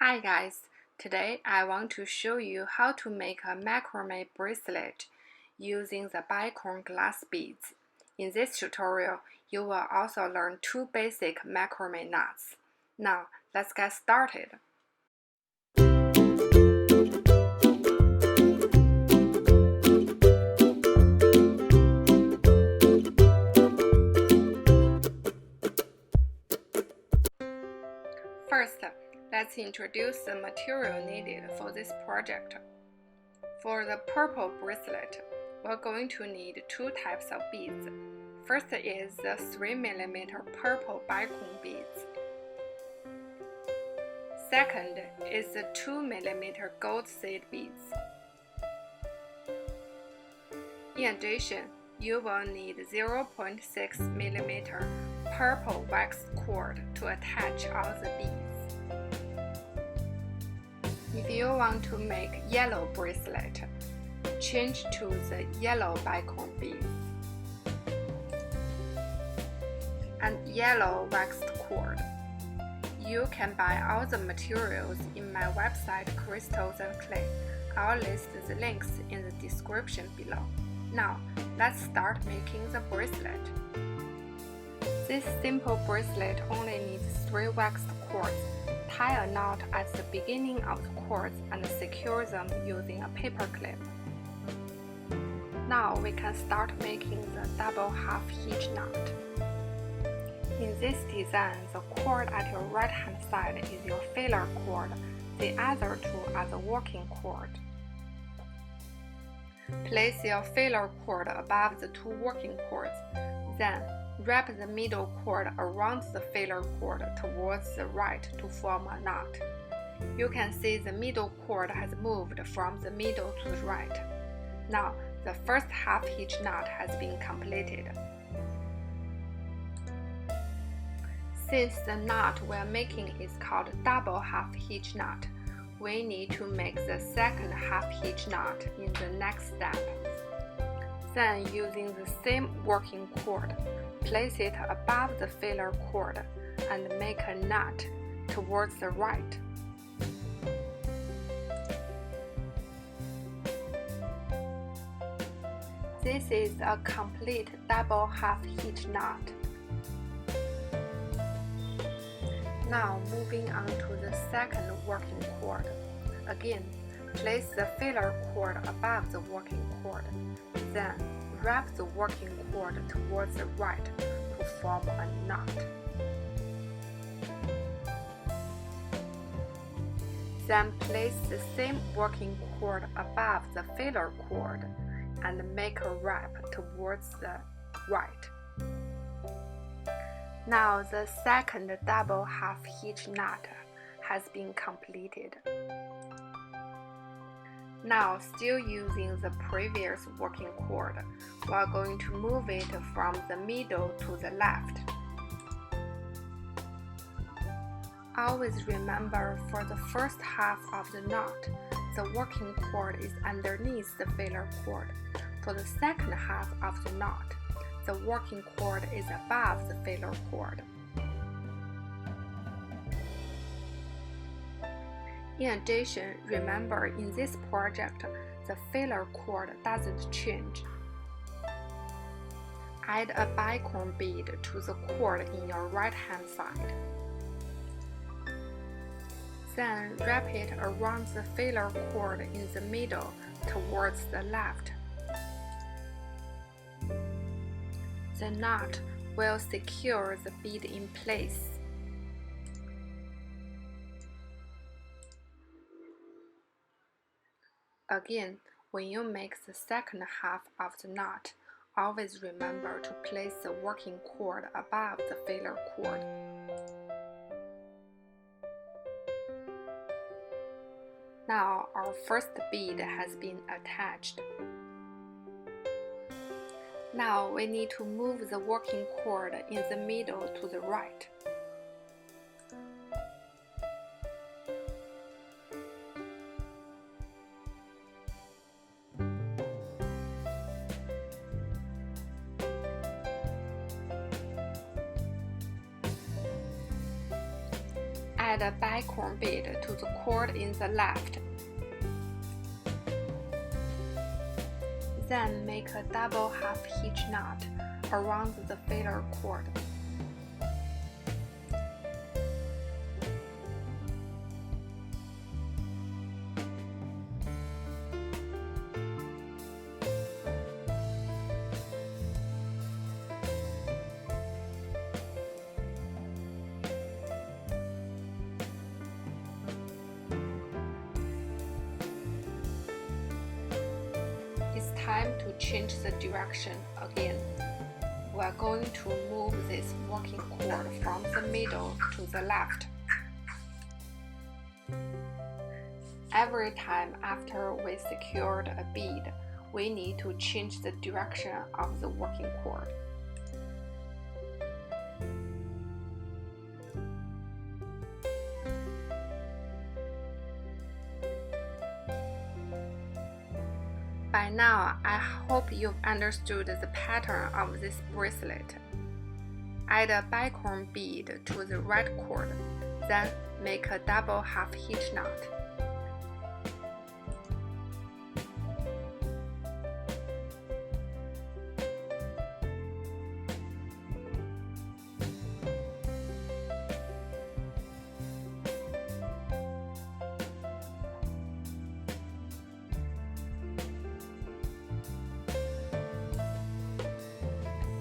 Hi guys, today I want to show you how to make a macrame bracelet using the bicone glass beads. In this tutorial, you will also learn two basic macrame knots. Now, let's get started. First, let's introduce the material needed for this project. For the purple bracelet, we're going to need two types of beads. First is the 3mm purple bicone beads. Second is the 2mm gold seed beads. In addition, you will need 0.6mm purple wax cord to attach all the beads. If you want to make yellow bracelet, change to the yellow bicone beads and yellow waxed cord. You can buy all the materials in my website Crystals and Clay. I'll list the links in the description below. Now, let's start making the bracelet. This simple bracelet only needs 3 waxed cords. Tie a knot at the beginning of the cords and secure them using a paper clip. Now we can start making the double half hitch knot. In this design, the cord at your right hand side is your filler cord, the other two are the working cord. Place your filler cord above the two working cords, then wrap the middle cord around the filler cord towards the right to form a knot. You can see the middle cord has moved from the middle to the right. Now, the first half hitch knot has been completed. Since the knot we're making is called double half hitch knot, we need to make the second half hitch knot in the next step. Then, using the same working cord, place it above the filler cord and make a knot towards the right. This is a complete double half hitch knot. Now moving on to the second working cord. Again, place the filler cord above the working cord. Then wrap the working cord towards the right to form a knot. Then place the same working cord above the filler cord and make a wrap towards the right. Now the second double half hitch knot has been completed. Now, still using the previous working cord, we are going to move it from the middle to the left. Always remember, for the first half of the knot, the working cord is underneath the filler cord. For the second half of the knot, the working cord is above the filler cord. In addition, remember, in this project, the filler cord doesn't change. Add a bicone bead to the cord in your right hand side. Then wrap it around the filler cord in the middle towards the left. The knot will secure the bead in place. Again, when you make the second half of the knot, always remember to place the working cord above the filler cord. Now our first bead has been attached. Now we need to move the working cord in the middle to the right. Add a bicone bead to the cord in the left. Then make a double half hitch knot around the filler cord. It's time to change the direction again. We are going to move this working cord from the middle to the left. Every time after we secured a bead, we need to change the direction of the working cord. By now, I hope you've understood the pattern of this bracelet. Add a bicone bead to the right cord, then make a double half hitch knot.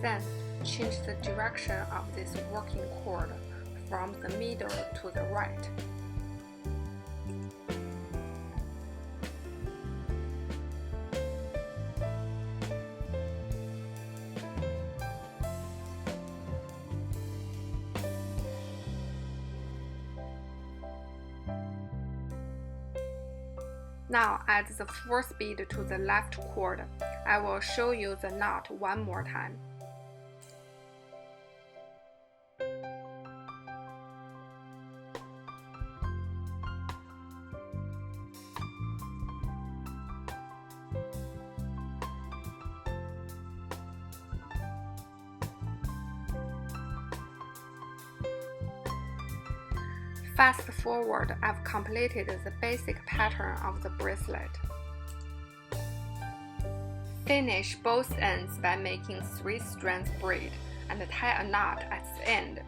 Then, change the direction of this working cord from the middle to the right. Now add the fourth bead to the left cord. I will show you the knot one more time. Fast forward, I've completed the basic pattern of the bracelet. Finish both ends by making 3 strands braid and tie a knot at the end.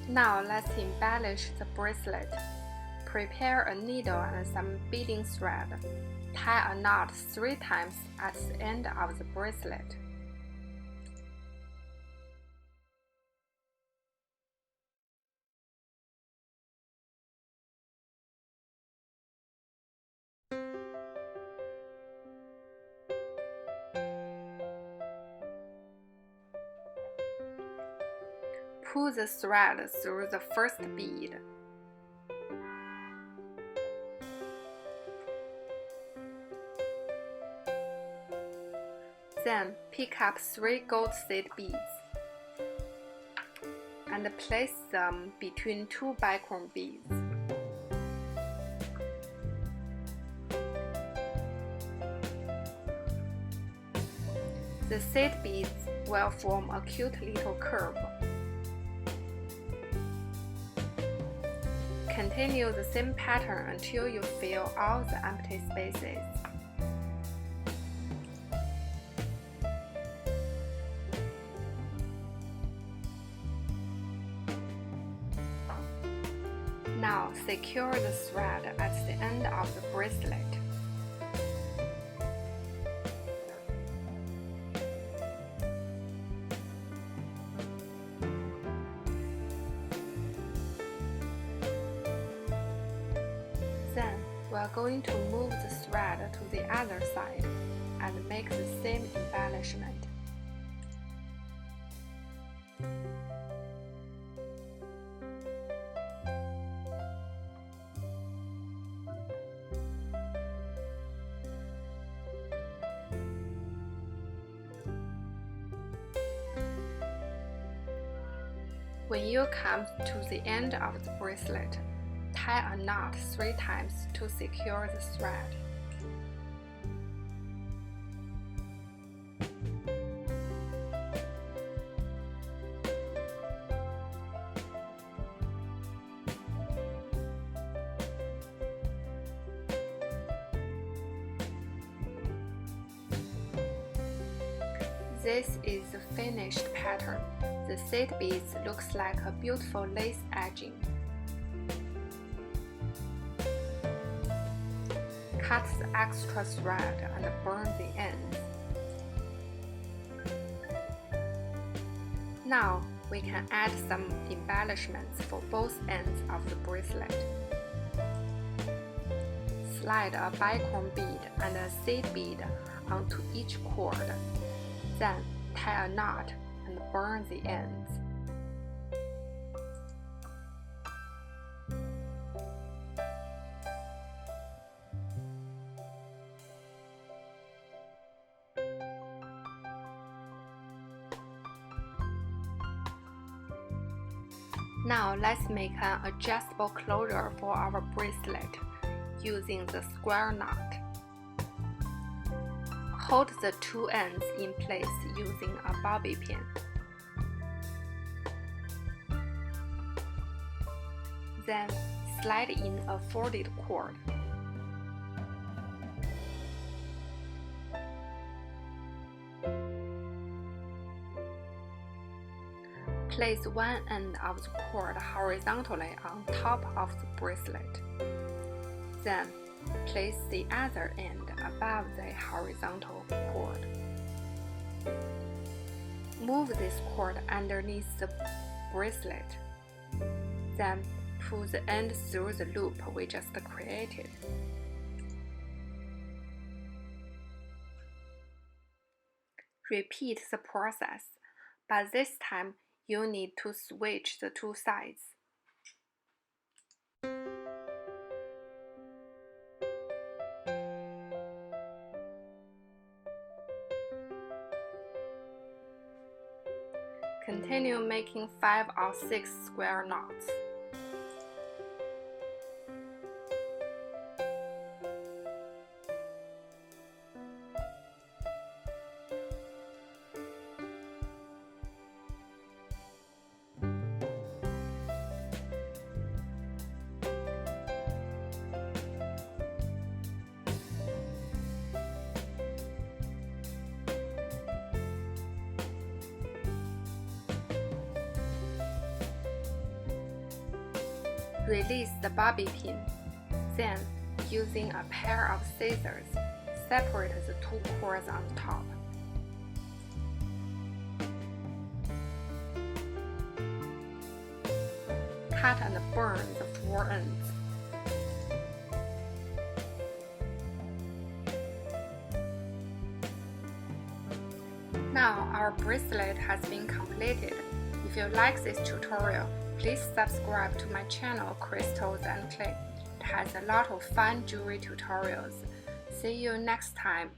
Now let's embellish the bracelet. Prepare a needle and some beading thread. Tie a knot 3 times at the end of the bracelet. Pull the thread through the first bead. Then pick up 3 gold seed beads and place them between 2 bicone beads. The seed beads will form a cute little curve. Continue the same pattern until you fill all the empty spaces. Now secure the thread at the end of the bracelet. Then we are going to move the thread to the other side and make the same embellishment. When you come to the end of the bracelet, tie a knot 3 times to secure the thread. This is the finished pattern. The seed beads looks like a beautiful lace edging. Cut the extra thread and burn the ends. Now we can add some embellishments for both ends of the bracelet. Slide a bicone bead and a seed bead onto each cord. Then tie a knot and burn the ends. Now let's make an adjustable closure for our bracelet using the square knot. Hold the 2 ends in place using a bobby pin. Then slide in a folded cord. Place one end of the cord horizontally on top of the bracelet. Then place the other end above the horizontal cord. Move this cord underneath the bracelet. Then pull the end through the loop we just created. Repeat the process, but this time you need to switch the 2 sides. Continue making 5 or 6 square knots. Release the bobby pin. Then, using a pair of scissors, separate the 2 cords on top. Cut and burn the 4 ends. Now our bracelet has been completed. If you like this tutorial, please subscribe to my channel Crystals and Clay. It has a lot of fun jewelry tutorials. See you next time.